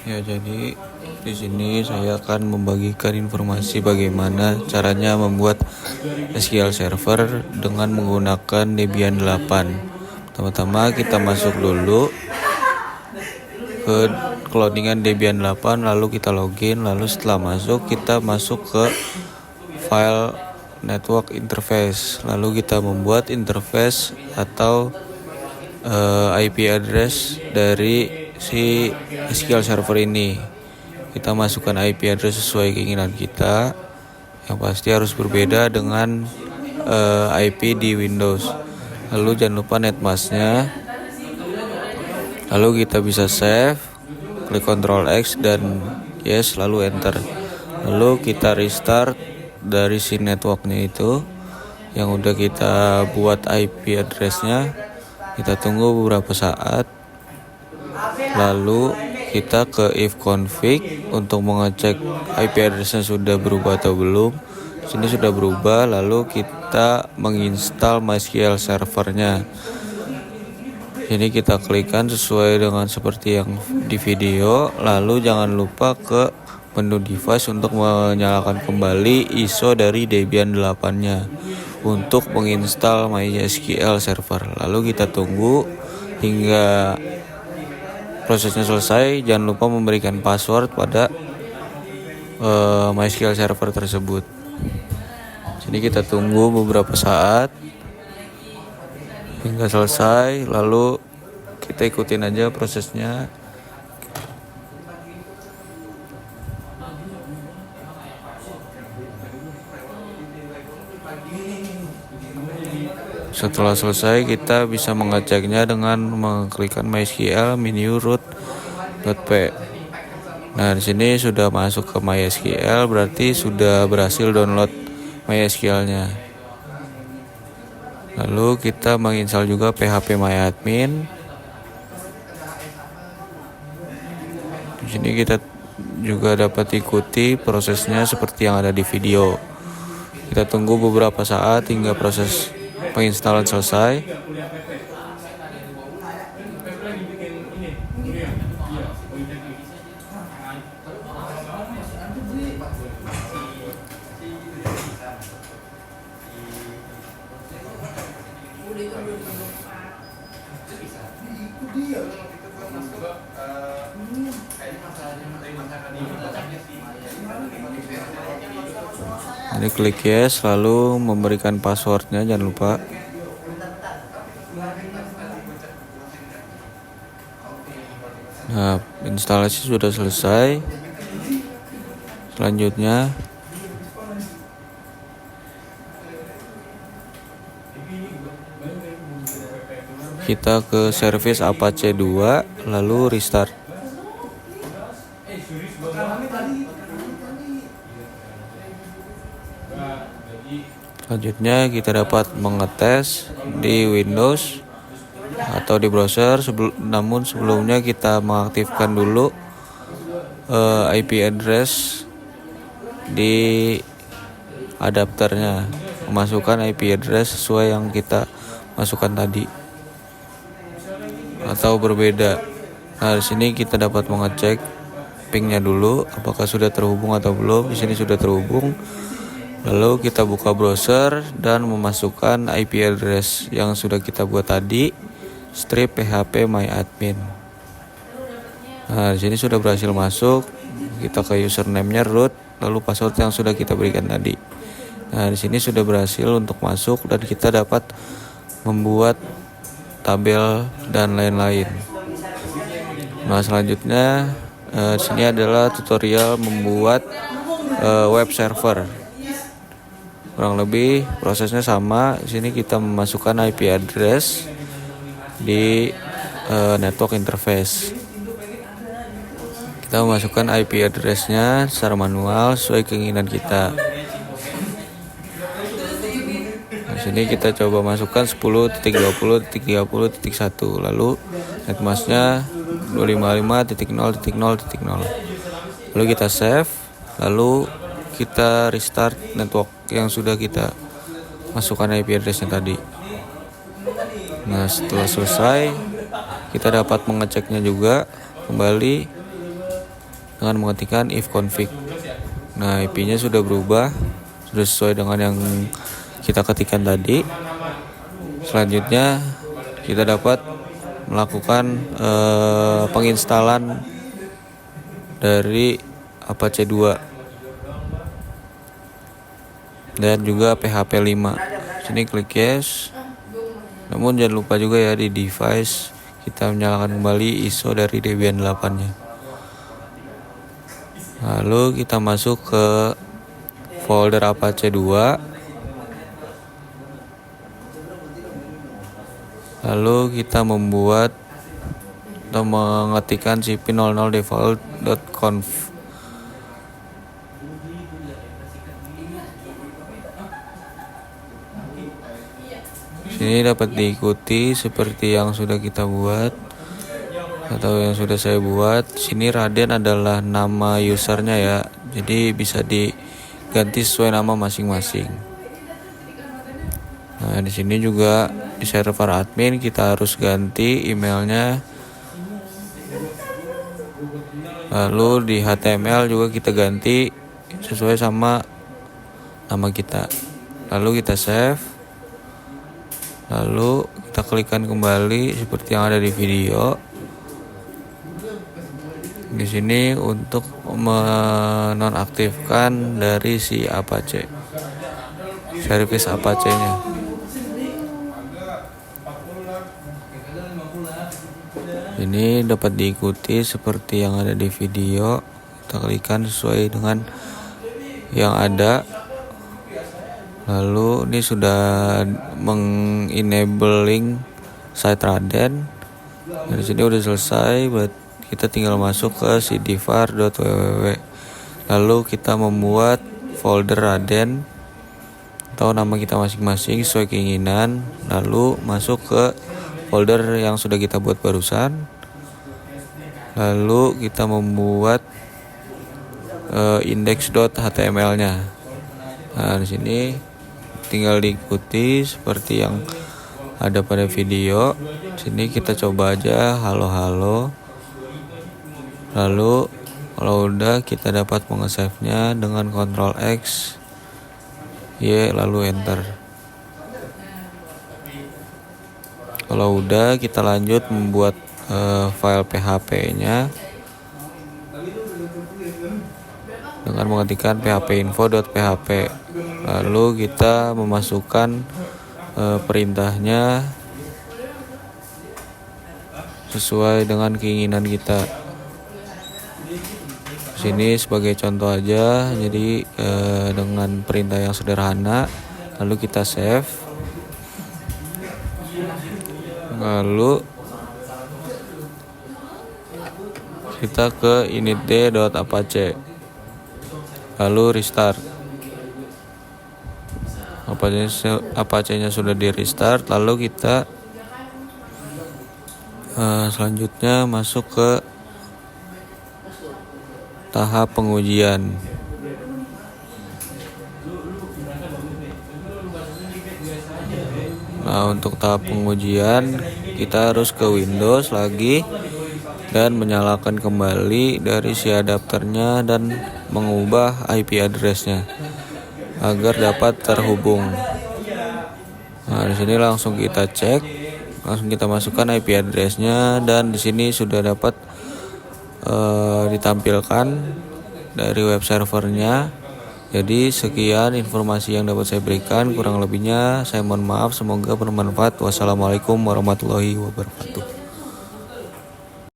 Ya, jadi di sini saya akan membagikan informasi bagaimana caranya membuat SQL Server dengan menggunakan Debian 8. Pertama-tama kita masuk dulu ke cloudingan Debian 8, lalu kita login, lalu setelah masuk kita masuk ke file network interface, lalu kita membuat interface atau IP address dari si SQL Server ini. Kita masukkan IP address sesuai keinginan kita, yang pasti harus berbeda dengan IP di Windows. Lalu jangan lupa netmasknya. Lalu kita bisa save, klik Ctrl X dan yes, lalu enter. Lalu kita restart dari si networknya itu yang udah kita buat IP addressnya. Kita tunggu beberapa saat, lalu kita ke if config untuk mengecek IP addressnya sudah berubah atau belum. Sini sudah berubah, lalu kita menginstal MySQL servernya. Jadi kita klikkan sesuai dengan seperti yang di video, lalu jangan lupa ke menu device untuk menyalakan kembali ISO dari Debian 8-nya untuk menginstal MySQL server. Lalu kita tunggu hingga prosesnya selesai. Jangan lupa memberikan password pada MySQL server tersebut. Jadi kita tunggu beberapa saat hingga selesai, lalu kita ikutin aja prosesnya. Setelah selesai, kita bisa mengeceknya dengan mengklikkan MySQL menu root.p. Nah, di sini sudah masuk ke MySQL, berarti sudah berhasil download MySQL-nya. Lalu kita menginstal juga phpMyAdmin. Di sini kita juga dapat ikuti prosesnya seperti yang ada di video. Kita tunggu beberapa saat hingga proses penginstalan selesai. Ini klik yes, lalu memberikan passwordnya, jangan lupa. Nah, instalasi sudah selesai. Selanjutnya kita ke service Apache 2, lalu restart. Selanjutnya kita dapat mengetes di Windows atau di browser, namun sebelumnya kita mengaktifkan dulu IP address di adapternya, memasukkan IP address sesuai yang kita masukkan tadi atau berbeda. Nah, di sini kita dapat mengecek pingnya dulu apakah sudah terhubung atau belum. Di sini sudah terhubung. Lalu kita buka browser dan memasukkan IP address yang sudah kita buat tadi, strip phpMyAdmin. Nah, di sini sudah berhasil masuk. Kita ke username-nya root, lalu password yang sudah kita berikan tadi. Nah, di sini sudah berhasil untuk masuk dan kita dapat membuat tabel dan lain-lain. Nah, selanjutnya di sini adalah tutorial membuat web server. Kurang lebih prosesnya sama. Di sini kita memasukkan IP address di network interface. Kita memasukkan IP address-nya secara manual sesuai keinginan kita. Di sini kita coba masukkan 10.20.30.1, lalu netmasknya 255.0.0.0. Lalu kita save, lalu kita restart network yang sudah kita masukkan IP address-nya tadi. Nah, setelah selesai kita dapat mengeceknya juga kembali dengan mengetikkan if config. Nah, IP-nya sudah berubah, sudah sesuai dengan yang kita ketikkan tadi. Selanjutnya kita dapat melakukan penginstalan dari Apache 2 dan juga PHP 5. Sini klik yes. Namun jangan lupa juga ya di device kita menyalakan kembali ISO dari Debian 8-nya. Lalu kita masuk ke folder Apache 2. Lalu kita membuat atau mengetikkan cp00 default.conf. Sini dapat diikuti seperti yang sudah kita buat atau yang sudah saya buat. Sini Raden adalah nama usernya ya, jadi bisa diganti sesuai nama masing-masing. Nah, di sini juga di server admin kita harus ganti emailnya. Lalu di HTML juga kita ganti sesuai sama nama kita. Lalu kita save. Lalu kita klikkan kembali seperti yang ada di video. Di sini untuk menonaktifkan dari si Apache, service Apache-nya. Ini dapat diikuti seperti yang ada di video. Kita klikkan sesuai dengan yang ada. Lalu ini sudah mengenabling site Raden. Dari sini udah selesai, kita tinggal masuk ke cdvar.www. Lalu kita membuat folder Raden atau nama kita masing-masing sesuai keinginan. Lalu masuk ke folder yang sudah kita buat barusan. Lalu kita membuat index.html-nya. Nah, di sini tinggal diikuti seperti yang ada pada video. Sini kita coba aja halo. Lalu kalau udah kita dapat mengesave-nya dengan Ctrl X, Y lalu enter. Kalau udah kita lanjut membuat file PHP-nya dengan mengetikkan phpinfo.php. Lalu kita memasukkan perintahnya sesuai dengan keinginan kita. Sini sebagai contoh aja, jadi dengan perintah yang sederhana. Lalu kita save. Lalu kita ke initd.apache. Lalu restart. Apache-nya sudah di restart. Lalu kita selanjutnya masuk ke tahap pengujian. Nah, untuk tahap pengujian kita harus ke Windows lagi dan menyalakan kembali dari si adapternya dan mengubah IP address-nya agar dapat terhubung. Nah, di sini langsung kita cek, langsung kita masukkan IP address-nya dan di sini sudah dapat ditampilkan dari web servernya. Jadi sekian informasi yang dapat saya berikan, kurang lebihnya saya mohon maaf, semoga bermanfaat. Wassalamualaikum warahmatullahi wabarakatuh.